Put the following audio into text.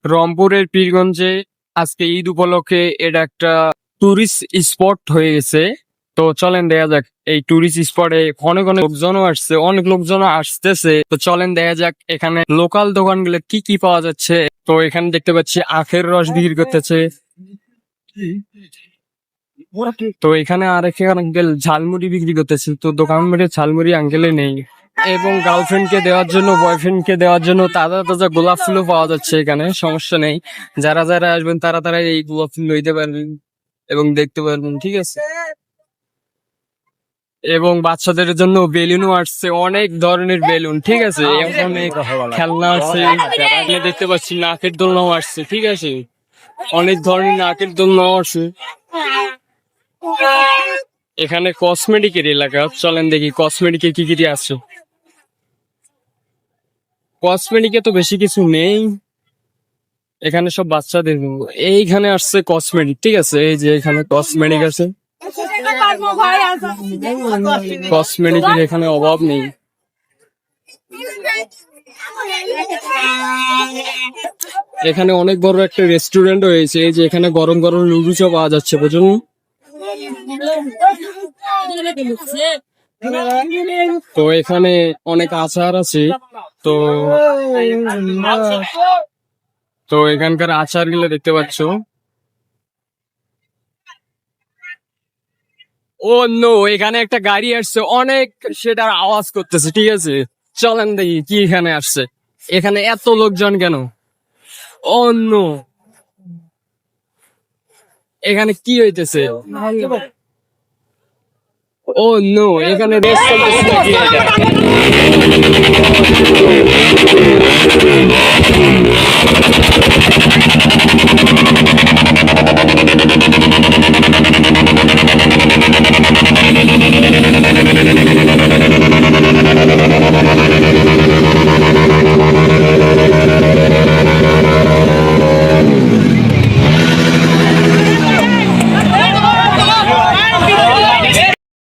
রংপুরের পীরগঞ্জে আজকে ঈদ উপলক্ষে এটা একটা টুরিস্ট স্পট হয়ে গেছে। তো চলেন দেখা যাক এই টুরিস্ট স্পটে অনেক অনেক লোকজনও আসছে, অনেক লোকজনও আসতেছে। তো চলেন দেখা যাক এখানে লোকাল দোকানগুলো কি কি পাওয়া যাচ্ছে। তো এখানে দেখতে পাচ্ছি আখের রস বিক্রি করতেছে। তো এখানে আরেক আঙ্কেল ঝালমুড়ি বিক্রি করতেছে। তো দোকান মেরে ঝালমুড়ি আঙ্কেলে নেই। এবং গার্লফ্রেন্ডকে দেওয়ার জন্য, বয়ফ্রেন্ডকে দেওয়ার জন্য তাজা তাজা গোলাপ ফুলও পাওয়া যাচ্ছে এখানে, সমস্যা নেই। যারা যারা আসবেন তারা তারা এই গোলাপ ফুল লইতে পারবেন এবং দেখতে পারবেন, ঠিক আছে। এবং বাচ্চাদের জন্য বেলুনও আসছে, অনেক ধরনের বেলুন, ঠিক আছে। অনেক খেলনা আছে, আপনি দেখতে পাচ্ছি নাকের দোলনাও আসছে, ঠিক আছে। অনেক ধরনের নাকের দোলনাও আছে। এখানে কসমেটিকের এলাকা, চলেন দেখি কসমেটিকের কি কি আছে। কসমেটিকে তো বেশি কিছু নেই, এখানে সব বাচ্চাদের। এইখানে আসছে কসমেটিক, ঠিক আছে। এই যে এখানে কসমেটিক আছে, কসমেটিকের এখানে অভাব নেই। এখানে অনেক বড় একটা রেস্টুরেন্ট হয়েছে। এই যে এখানে গরম গরম নুডলসও পাওয়া যাচ্ছে, বুঝুন। তো এখানে অনেক আচার আছে। তো তো এখানকার আচার গুলো দেখতে পাচ্ছ। ও নো, এখানে একটা গাড়ি আসছে, অনেক সেটার আওয়াজ করতেছে, ঠিক আছে। চলেন দেখি কি এখানে আসছে। এখানে এত লোকজন কেন? ও নো, এখানে কি হইতেছে? ও নো, এখানে রেস চলতেছে নাকি এটা?